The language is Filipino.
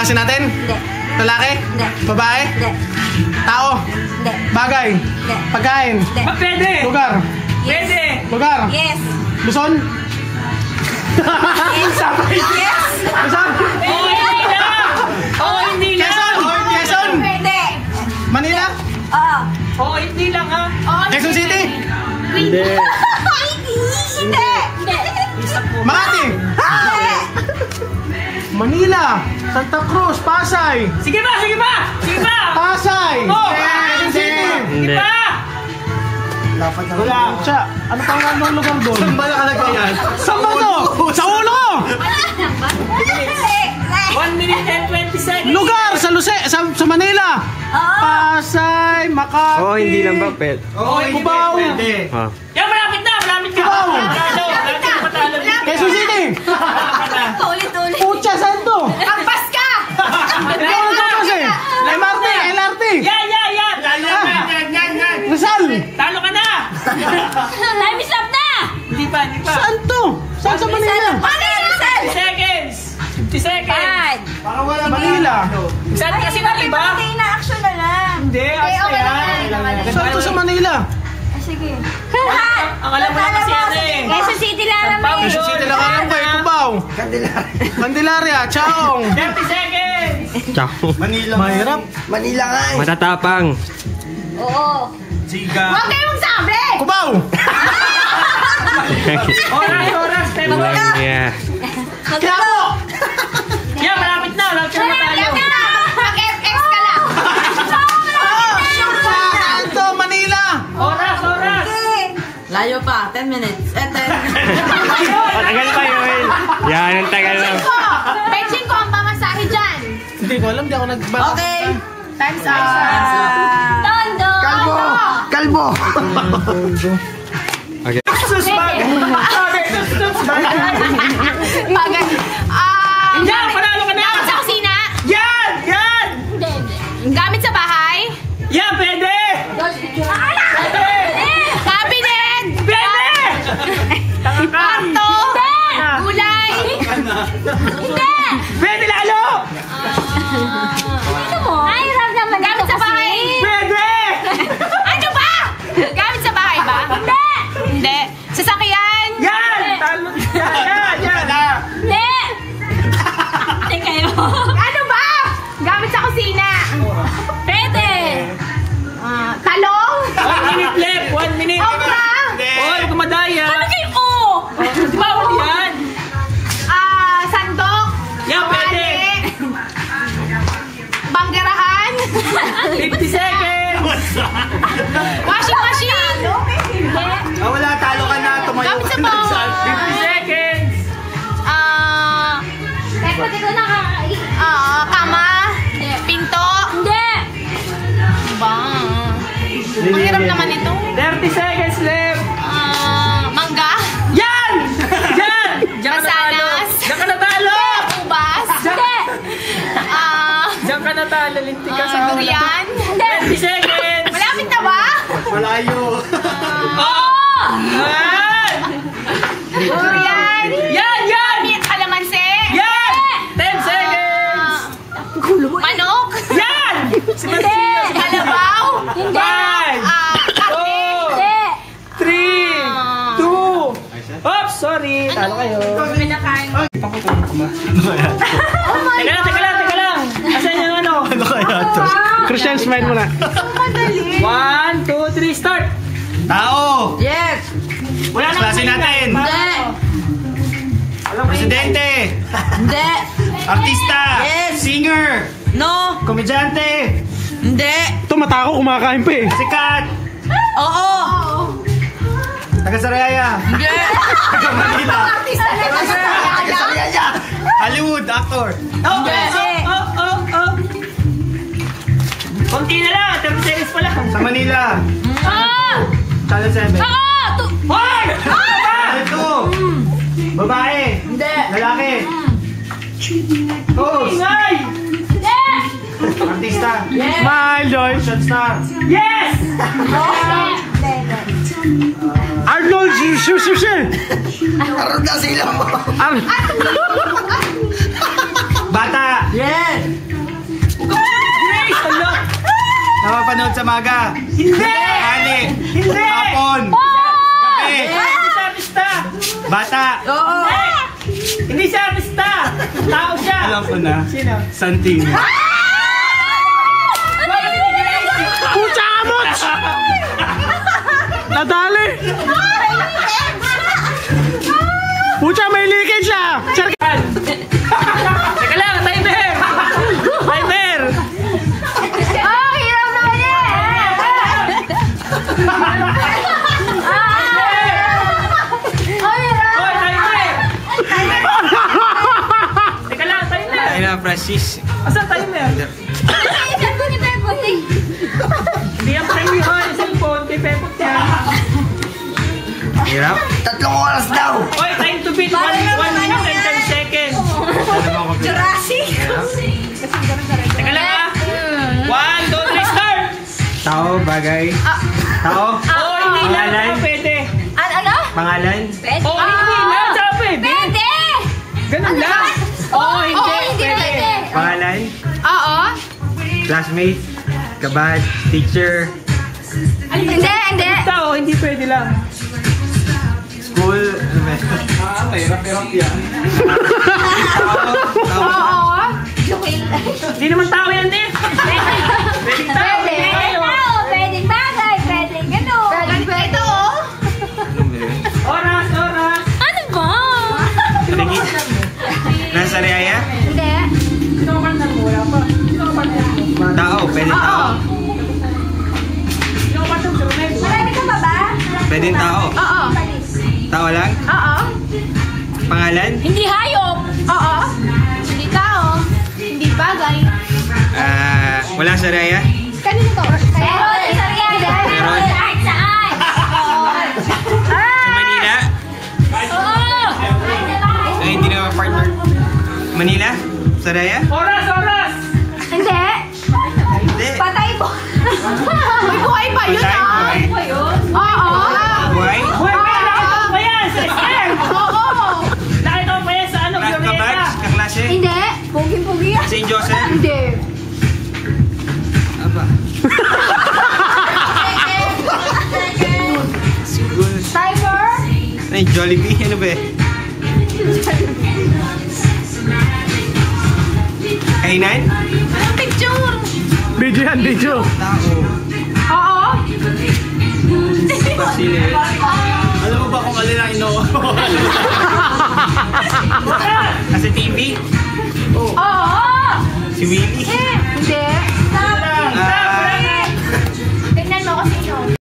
Kaklase natin? Hindi. Lalaki? Hindi. Babae? Hindi. Tao? Hindi. Bagay? Hindi. Pagkain? Hindi. Pwede! Lugar? Pwede! Lugar? Yes. Luzon? Yes. Yes. Luzon? Oo, hindi na! Oo, hindi na! Quezon? Quezon? Pwede. Manila? Oo. Oo, hindi lang ha! Quezon City? Hindi. Hindi. Hindi. Makati? Hindi. Manila? Santa Cruz? Pasay? Sige ba! Sige ba! Sige ba! Pasay! Oo! Quezon City? Sige ba! Wala. Siya, ano pang anong lugar doon? Saan ba nakalagay yan? Saan ba to? Sa ulo ko! 1 minute and 20 seconds! Lugar! Sa Manila! Pasay, Makati. Oo, hindi lang ba, Pet? Oo, Cubao. Ha? Yan, malapit na! Malapit ka! Cubao. Matalo! Malapit ka matalo! Quezon City! Ulit-ulit. Pucha, saan to? Agpas ka! Hindi ako nagpapasi. MRT, LRT. Yan! Rizal. Talo ka na! Time is up na! Hindi pa, hindi pa! Saan to? Saan sa Manila? 50 seconds! 50 seconds! Manila. Saan kasi na, di ba? Hindi na action na lang. Hindi, Okay yan. Saan to sa Manila? Sige. Ang alam mo na kasi yan eh. Quezon City lang naman. Quezon City lang alam ko eh. Cubao. Candelaria. Chaong. 30 seconds! Ciao. Mahirap. Manila nga eh. Matatapang. Oo. Huwag kayong sabi! Cubao. Oras, tempo. Yeah. Quiapo. Yan, malapit na. Malapit na matalo. Mag-FX ka lang. Saan to? Manila. Oras! Layo pa, 10 minutes. 10. Tagal pa yun. Yan, ang tagal lang. Benching ko ang pamasahe dyan. Hindi ko alam. Di ako nagbasa. Okay. Time's up. Tondo! Kalbo! Okay. Yan, panalo ka na! Gamit sa kusina? Yan! Yan! Gamit sa bahay? Yan, pwede! Cabinet! Pwede! Kwarto! Gulay! Hindi! Pwede lalo! Ano mo? Ay, ram naman. Gamit sa bahay? Pwede! Ano ba? Gamit sa bahay ba? Hindi! Hindi. Sasakyan? Yan! Talo! Yan! Hindi! Hindi kayo. Ano ba? Gamit sa kusina? Pwede. Talong? 1 minute left! 1 minute! Okra? Oy, kumadaya! Ano kayo? Oo! Bawal yan! Sandok? Yan, pwede! Banggerahan? 50 seconds! Washing machine? Wala, talo ka na. Tumayo Gamit sa ka na. bahay? 50 seconds! Kama? Pinto? Hindi. Diba? Mahirap naman ito. 30 seconds left! Mangga? Yan! Yan! Diyan ka natalo! Masanas? Diyan ka natalo! Ubas? Hindi. Diyan ka natalo! Lintik ka sa Durian? 20 seconds! Malapit na ba? Malayo. Oo! Yan! Durian? Yan! Yan! Kalamansi? Yan! 10 seconds! Manok? Yan! Hindi. Kalabaw? Hindi. 5, Karne? 4, 3, 2, oops! Sorry! Talo kayo. Pinakain. Teka lang! Asan yung ano? Ano kaya to? Christian, smile mo na. 1, 2, 3, start! Tao! Yes. Wala na Klase natin. Hindi. Presidente. Hindi. Artista. Yes. Singer. No. Komedyante. Hindi. Ito mata ko kumakain pa eh. Sikat. Oo. Taga Sarayaya. Hindi. Taga Manila. Artista na ito sa Taga Sarayaya. Hollywood actor. Konti na lang! 30 seconds pa lang! Sa Manila. Channel 7. Hoy! Channel 2. Babae. Hindi. Lalaki. Host. Ingay! Artista. Smile, Joy. Action star. Yes! Arnold Schwarzenegger. Arnold na sila mo. Ar- Bata. Yes. Manood sa maga. Hindi! Tanghali. Hindi! Hapon. Gabi. Hindi siya artista! Bata. Oo. Hindi siya artista! Tao siya! Alam ko na. Sino? Santino. Pucha kamot! Nadali! Pucha, may leakage siya! Teka lang, timer! Timer! Oh, hirap naman eh! Hoy, timer! Teka lang, timer! Ay na, Francis. Asan timer? Hindi ang timer yun, yung cellphone, kay Pepot yan. Hirap. 3 oras daw. Hoy, time to beat, 1 minute and 10 seconds. Jurassic. Teka lang ah. 1, 2, 3, start! Tao, bagay. Tao. Oh, hindi lang, Pangalan? tsaka pwede. Ano? Pangalan. Oh, hindi lang, tsaka pwede. Pwede! Ganun lang. Oh, hindi, Oo, hindi pwede. pwede. Pangalan. Oo. Classmate. Kabad. Teacher. Hindi, hindi. Tao, hindi pwede lang. School. Ano ba? Hirap yan. Tao. Oo. Hindi naman tao yan, eh. Pwede tao, Pwede. tayo. Pwedeng bagay, pwedeng gano'n. Pwedeng pwede. Ito oh. Oras, oras. Ano ba? Sige. Nasa Riaya? Hindi. Sino ka partner mo? Wala pa. Sino ka partner mo? Tao. Pwede tao. Sino ka partner mo? Marami ka pa ba? Pwede tao. Oo. Tao lang. Oo. Pangalan. Hindi hayop. Oo. Hindi tao. Hindi bagay. Wala sa Riaya? Kanino to? Meron. Meron. Kahit saan. Sa Manila? Oo. Ay, hindi naman partner. Manila? Sa Riaya? Oras, oras. Hindi. Hindi. Patay po. May buhay pa yun Patay? ah. Buhay? Oo. Buhay? Uy, nakita ko pa yan sa SL. Oo. Nakita ko pa yan sa ano, Class ka Glorieta. batch? Kaklase? Hindi. Puging-pugi yan. St. Joseph? Hindi. Aba. School. Timer. Ay, Jollibee? Ano ba eh? Kainan? Picture. Video yan, video. Tao. Oo. Sino eh? Alam mo ba kung alin ang ino? Nasa TV? Oo. Si Willie? Eh,